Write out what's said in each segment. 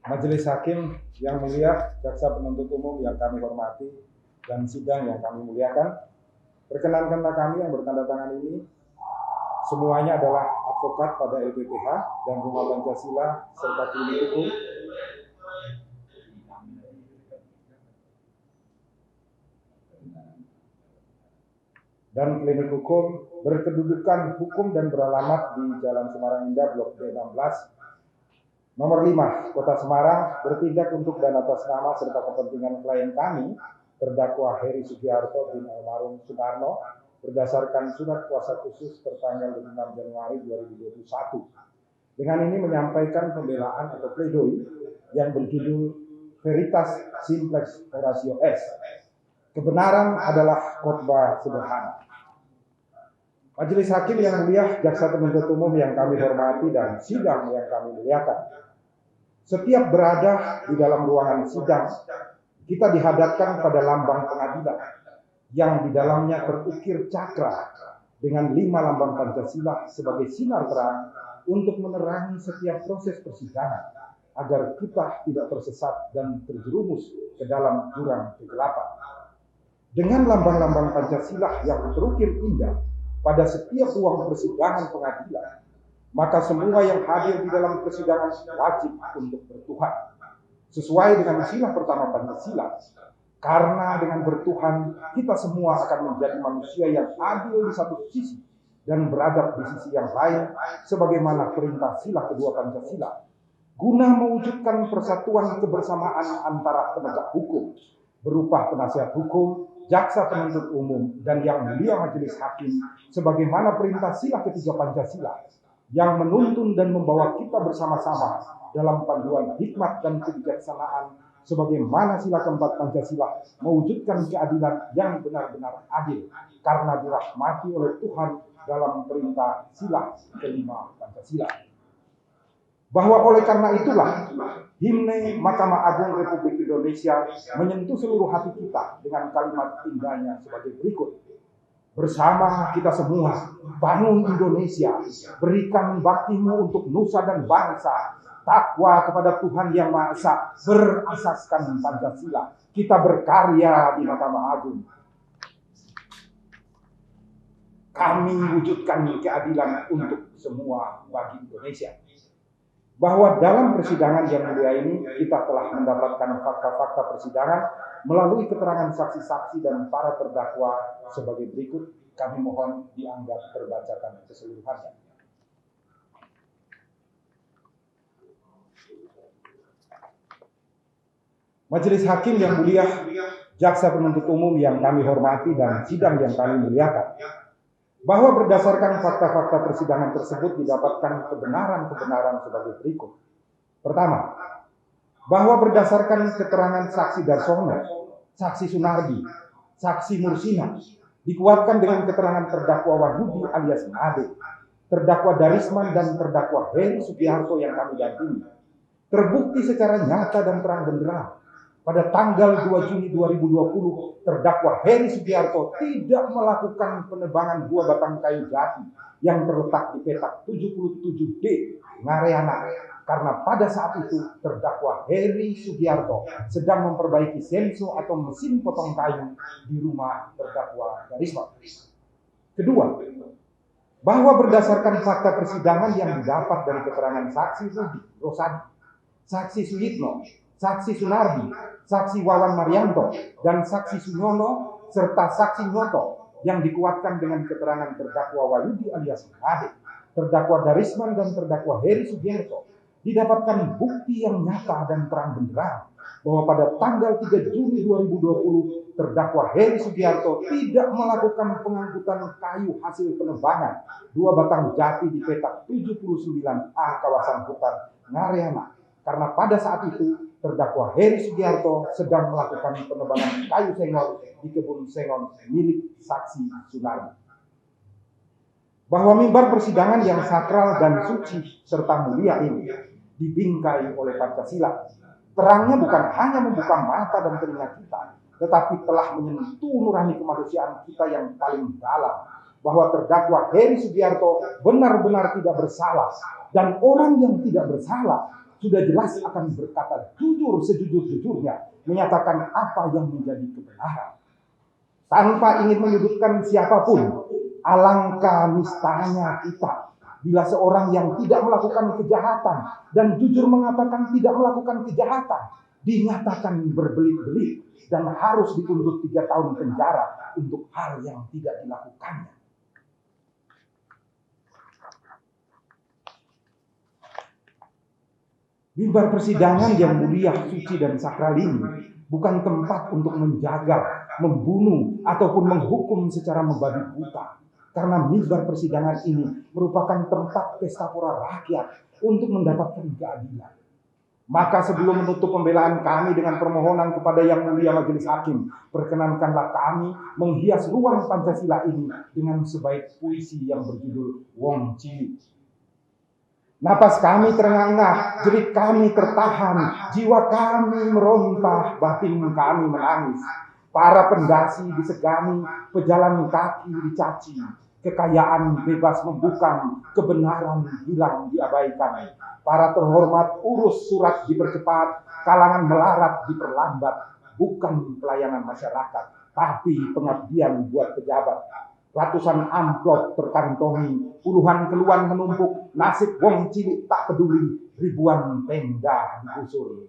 Majelis Hakim yang mulia, Jaksa Penuntut Umum yang kami hormati, dan sidang yang kami muliakan, perkenankanlah kami yang bertanda tangan ini semuanya adalah advokat pada LPPH dan Rumah Pancasila serta klinik hukum berkedudukan hukum dan beralamat di Jalan Semarang Indah, Blok D16, Nomor 5, Kota Semarang, bertindak untuk dan atas nama serta kepentingan klien kami, terdakwa Heri Sugiharto bin Almarhum Soekarno, berdasarkan surat kuasa khusus tertanggal 6 Januari 2021. Dengan ini menyampaikan pembelaan atau pledoi yang berjudul Veritas Simplex Horatio S. Kebenaran adalah khotbah sederhana. Majelis Hakim yang mulia, Jaksa Penuntut Umum yang kami hormati, dan sidang yang kami muliakan. Setiap berada di dalam ruangan sidang, kita dihadapkan pada lambang pengadilan yang di dalamnya terukir cakra dengan 5 lambang Pancasila sebagai sinar terang untuk menerangi setiap proses persidangan agar kita tidak tersesat dan terjerumus ke dalam jurang kegelapan. Dengan lambang-lambang Pancasila yang terukir indah pada setiap ruang persidangan pengadilan, maka semua yang hadir di dalam persidangan wajib untuk bertuhan sesuai dengan sila pertama Pancasila. Karena dengan bertuhan, kita semua akan menjadi manusia yang adil di satu sisi dan beradab di sisi yang lain, sebagaimana perintah sila kedua Pancasila, guna mewujudkan persatuan kebersamaan antara penegak hukum berupa penasihat hukum, jaksa penuntut umum, dan yang mulia majelis hakim, sebagaimana perintah sila ketiga Pancasila yang menuntun dan membawa kita bersama-sama dalam panduan hikmat dan kebijaksanaan, sebagaimana sila keempat Pancasila mewujudkan keadilan yang benar-benar adil karena dirahmati oleh Tuhan dalam perintah sila kelima Pancasila. Bahwa oleh karena itulah himne Mahkamah Agung Republik Indonesia menyentuh seluruh hati kita dengan kalimat indahnya sebagai berikut. Bersama kita semua, bangun Indonesia, berikan baktimu untuk nusa dan bangsa, takwa kepada Tuhan Yang Maha Esa, berasaskan Pancasila, kita berkarya di Mahkamah Agung. Kami wujudkan keadilan untuk semua bagi Indonesia. Bahwa dalam persidangan yang mulia ini kita telah mendapatkan fakta-fakta persidangan melalui keterangan saksi-saksi dan para terdakwa sebagai berikut. Kami mohon dianggap terbacakan keseluruhannya. Majelis Hakim yang mulia, Jaksa Penuntut Umum yang kami hormati, dan sidang yang kami muliakan, bahwa berdasarkan fakta-fakta persidangan tersebut didapatkan kebenaran-kebenaran sebagai berikut. Pertama, bahwa berdasarkan keterangan saksi Darsono, saksi Sunardi, saksi Mursina, dikuatkan dengan keterangan terdakwa Wahyudi alias Made, terdakwa Darisman, dan terdakwa Heri Sugiharto yang kami dampingi, terbukti secara nyata dan terang benderang pada tanggal 2 Juni 2020, terdakwa Heri Sugiharto tidak melakukan penebangan 2 batang kayu jati yang terletak di petak 77D Ngareana, karena pada saat itu terdakwa Heri Sugiharto sedang memperbaiki senso atau mesin potong kayu di rumah terdakwa Darisman. Kedua, bahwa berdasarkan fakta persidangan yang didapat dari keterangan saksi Rosadi, saksi Suyitno, saksi Sunardi, saksi Wawan Marianto, dan saksi Sunyono, serta saksi Nyoto yang dikuatkan dengan keterangan terdakwa Wahyudi alias Made, terdakwa Darisman, dan terdakwa Heri Sugiharto, didapatkan bukti yang nyata dan terang benderang bahwa pada tanggal 3 Juni 2020 terdakwa Heri Sugiharto tidak melakukan pengangkutan kayu hasil penebangan 2 batang jati di petak 79A kawasan hutan Ngareana, karena pada saat itu terdakwa Heri Sugiharto sedang melakukan penebangan kayu sengon di kebun sengon milik saksi Sunardi. Bahwa mimbar persidangan yang sakral dan suci serta mulia ini dibingkai oleh Pancasila. Terangnya bukan hanya membuka mata dan telinga kita, tetapi telah menyentuh nurani kemanusiaan kita yang paling dalam. Bahwa terdakwa Heri Sugiharto benar-benar tidak bersalah, dan orang yang tidak bersalah sudah jelas akan berkata jujur sejujur-jujurnya, menyatakan apa yang menjadi kebenaran. Tanpa ingin menyudutkan siapapun, alangkah nistanya kita bila seorang yang tidak melakukan kejahatan dan jujur mengatakan tidak melakukan kejahatan dinyatakan berbelit-belit dan harus dituntut 3 tahun penjara untuk hal yang tidak dilakukannya. Mimbar persidangan yang mulia, suci dan sakral ini bukan tempat untuk menjaga, membunuh ataupun menghukum secara membabi buta. Karena mimbar persidangan ini merupakan tempat pesta pora rakyat untuk mendapatkan keadilan. Maka sebelum menutup pembelaan kami dengan permohonan kepada Yang Mulia Majelis Hakim, perkenankanlah kami menghias ruang Pancasila ini dengan sebaik puisi yang berjudul Wong Cilik. Napas kami terengah-engah, jerit kami tertahan, jiwa kami merontah, batin kami menangis. Para pendasi disegani, pejalan kaki dicaci, kekayaan bebas membungkam, kebenaran hilang diabaikan. Para terhormat urus surat dipercepat, kalangan melarat diperlambat. Bukan pelayanan masyarakat, tapi pengabdian buat pejabat. Ratusan amplop terkantongi, puluhan keluhan menumpuk, nasib wong cilik tak peduli, ribuan tenda digusur.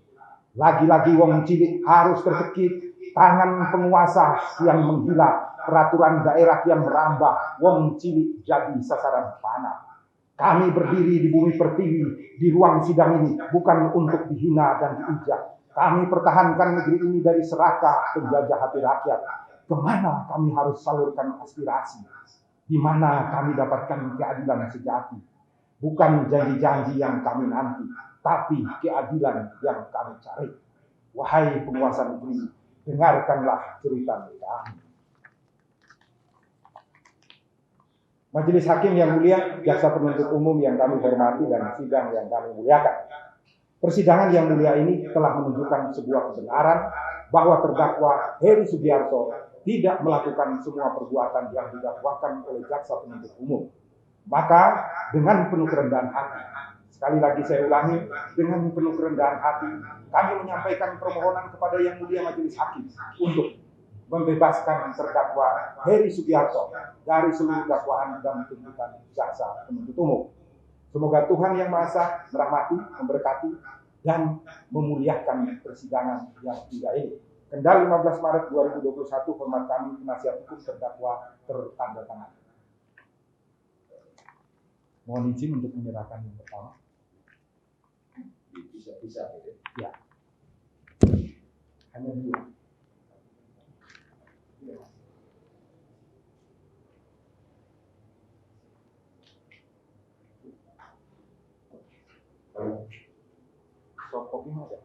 Lagi-lagi wong cilik harus tercekik, tangan penguasa yang menggila, peraturan daerah yang merambah, wong cilik jadi sasaran panah. Kami berdiri di bumi pertiwi, di ruang sidang ini, bukan untuk dihina dan diinjak. Kami pertahankan negeri ini dari serakah penjajah hati rakyat. Kemana kami harus salurkan aspirasi? Di mana kami dapatkan keadilan sejati? Bukan janji-janji yang kami nanti, tapi keadilan yang kami cari. Wahai penguasa negeri, dengarkanlah cerita kami. Majelis Hakim yang mulia, jaksa penuntut umum yang kami hormati dan sidang yang kami muliakan. Persidangan yang mulia ini telah menunjukkan sebuah kebenaran bahwa terdakwa Heri Sugiarto tidak melakukan semua perbuatan yang didakwakan oleh jaksa penuntut umum. Maka dengan penuh kerendahan hati, sekali lagi saya ulangi, dengan penuh kerendahan hati, kami menyampaikan permohonan kepada Yang Mulia Majelis Hakim untuk membebaskan terdakwa Heri Sugiarto dari seluruh dakwaan dan tuntutan jaksa penuntut umum. Semoga Tuhan Yang Maha Esa merahmati, memberkati, dan memuliakan persidangan yang indah ini. Kendal 15 Maret 2021, hormat kami penasihat hukum terdakwa tertandatangan. Mohon izin untuk menyerahkan yang pertama. Bisa. Ya. Hanya dua. Soft copy ada?